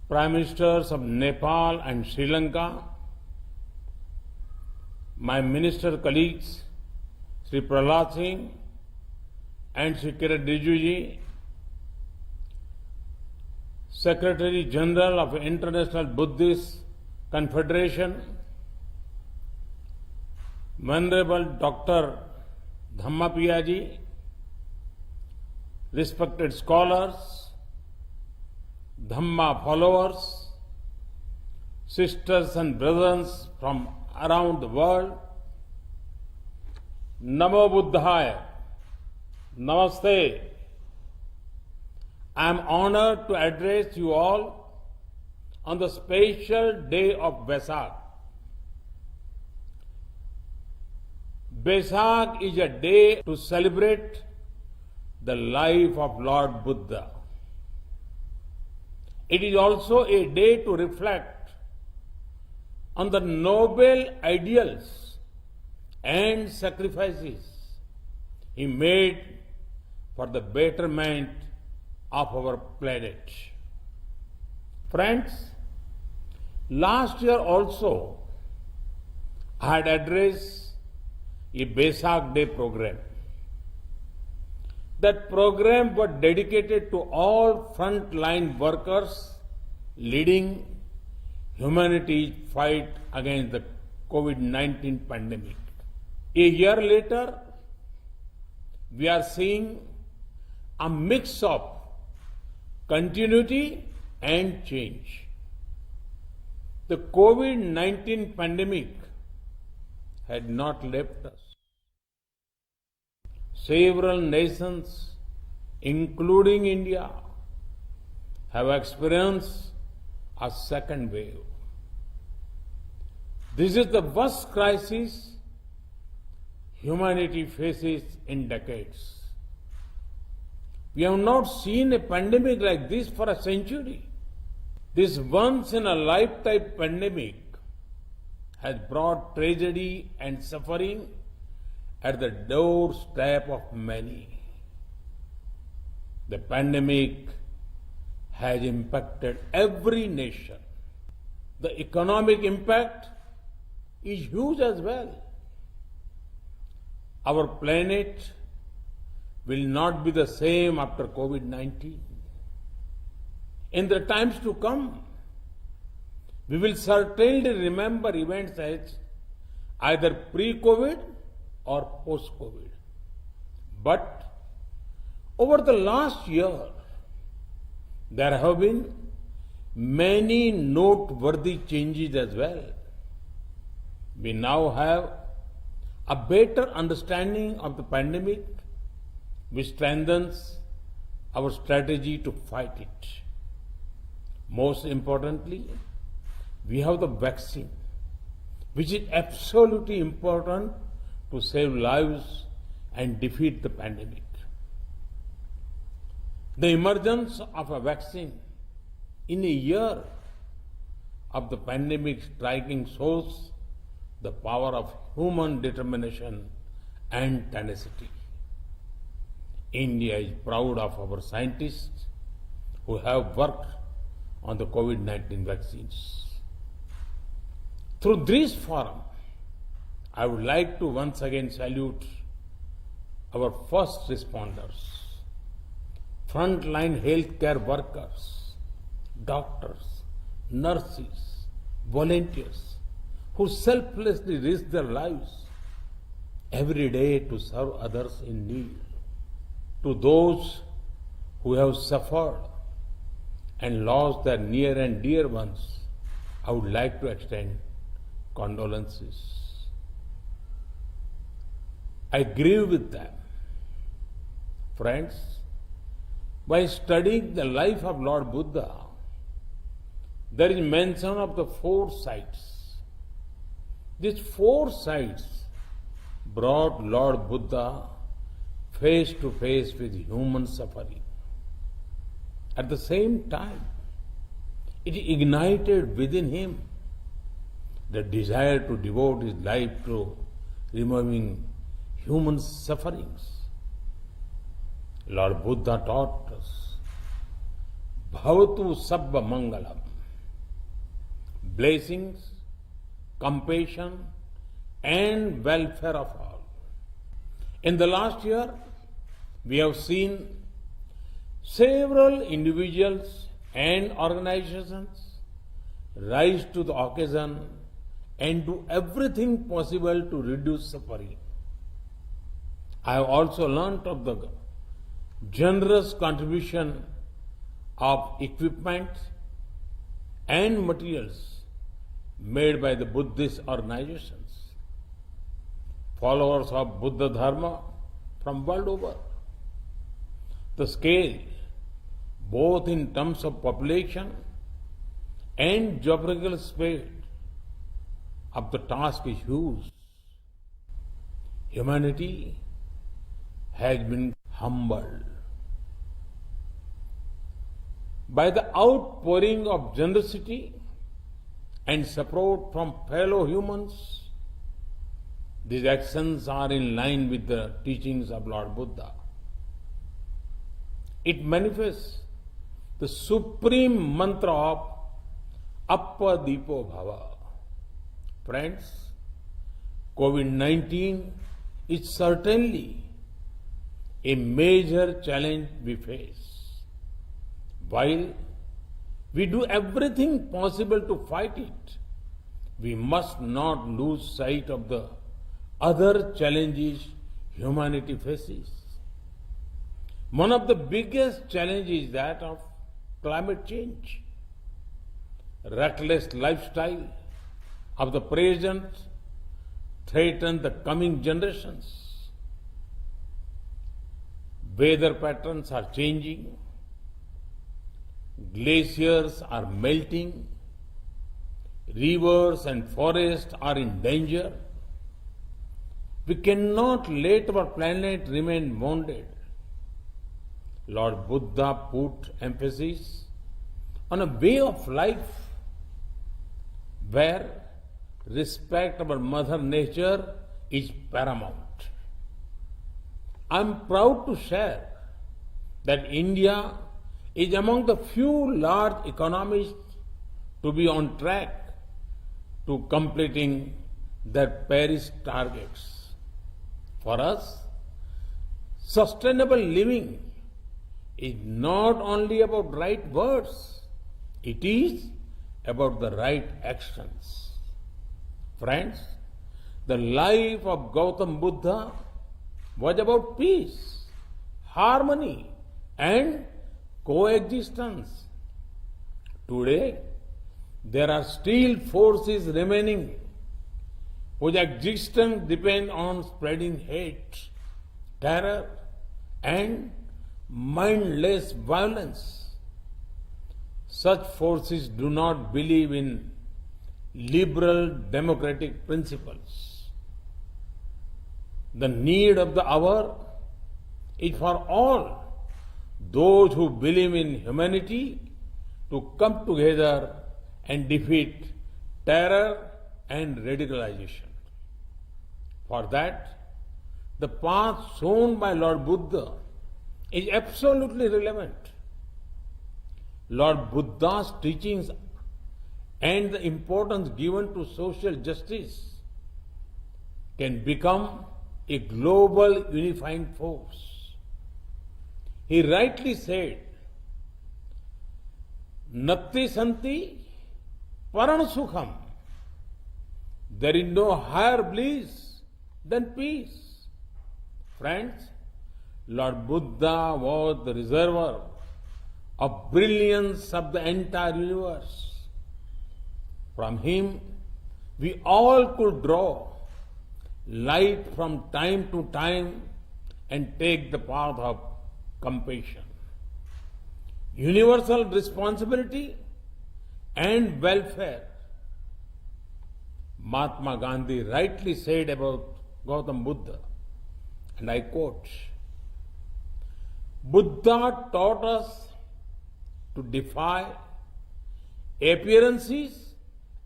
Prime Ministers of Nepal and Sri Lanka, my minister colleagues, Sri Prahlad Singh and Sri Kiran Rijiju ji, Secretary General of International Buddhist Confederation, Venerable Dr. Dhammapiya ji, respected scholars, Dhamma followers, sisters and brothers from around the world, Namo Buddhaya, Namaste. I am honored to address you all on the special day of Vesak. Vesak is a day to celebrate the life of Lord Buddha. It is also a day to reflect on the noble ideals and sacrifices he made for the betterment of our planet. Friends, last year also I had addressed a Vesak Day program. That program was dedicated to all frontline workers leading humanity's fight against the COVID-19 pandemic. A year later, we are seeing a mix of continuity and change. The COVID-19 pandemic had not left us. Several nations, including India, have experienced a second wave. This is the worst crisis humanity faces in decades. We have not seen a pandemic like this for a century. This once-in-a-lifetime pandemic has brought tragedy and suffering at the doorstep of many. The pandemic has impacted every nation. The economic impact is huge as well. Our planet will not be the same after COVID-19. In the times to come, we will certainly remember events as either pre-COVID or post-COVID. But over the last year, there have been many noteworthy changes as well. We now have a better understanding of the pandemic, which strengthens our strategy to fight it. Most importantly, we have the vaccine, which is absolutely important to save lives and defeat the pandemic. The emergence of a vaccine in a year of the pandemic striking shows the power of human determination and tenacity. India is proud of our scientists who have worked on the COVID-19 vaccines. Through this forum, I would like to once again salute our first responders, frontline healthcare workers, doctors, nurses, volunteers, who selflessly risk their lives every day to serve others in need. To those who have suffered and lost their near and dear ones, I would like to extend condolences. I grieve with them. Friends, by studying the life of Lord Buddha, there is mention of the four sights. These four sights brought Lord Buddha face to face with human suffering. At the same time, it ignited within him the desire to devote his life to removing human sufferings. Lord Buddha taught us, Bhavatu Sabba Mangalam. blessings, compassion, and welfare of all. In the last year, we have seen several individuals and organizations rise to the occasion and do everything possible to reduce suffering. I have also learnt of the generous contribution of equipment and materials made by the Buddhist organizations, followers of Buddha Dharma from world over. The scale, both in terms of population and geographical spread of the task is huge. Humanity has been humbled by the outpouring of generosity and support from fellow humans. These actions are in line with the teachings of Lord Buddha. It manifests the supreme mantra of Appadipo Bhava. Friends, COVID-19 is certainly a major challenge we face. While we do everything possible to fight it, we must not lose sight of the other challenges humanity faces. One of the biggest challenges is that of climate change. Reckless lifestyle of the present threaten the coming generations. Weather patterns are changing. Glaciers are melting. Rivers and forests are in danger. We cannot let our planet remain wounded. Lord Buddha put emphasis on a way of life where respect for Mother Nature is paramount. I am proud to share that India is among the few large economies to be on track to completing their Paris targets. For us, sustainable living is not only about right words, it is about the right actions. Friends, the life of Gautam Buddha was about peace, harmony, and coexistence. Today, there are still forces remaining whose existence depends on spreading hate, terror, and mindless violence. Such forces do not believe in liberal democratic principles. The need of the hour is for all those who believe in humanity to come together and defeat terror and radicalization. For that, the path shown by Lord Buddha is absolutely relevant. Lord Buddha's teachings and the importance given to social justice can become a global unifying force. He rightly said, Natti Santi Paran Sukham. There is no higher bliss than peace. Friends, Lord Buddha was the reservoir of brilliance of the entire universe. From him, we all could draw light from time to time and take the path of compassion. Universal responsibility and welfare. Mahatma Gandhi rightly said about Gautam Buddha, and I quote, Buddha taught us to defy appearances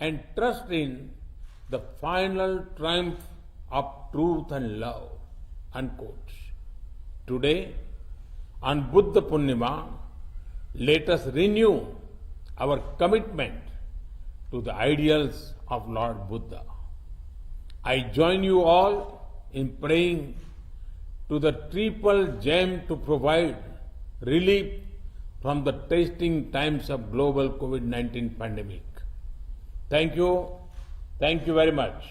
and trust in the final triumph of truth and love. Unquote. Today, on Buddha Purnima, let us renew our commitment to the ideals of Lord Buddha. I join you all in praying to the triple gem to provide relief from the testing times of global COVID-19 pandemic. Thank you. Thank you very much.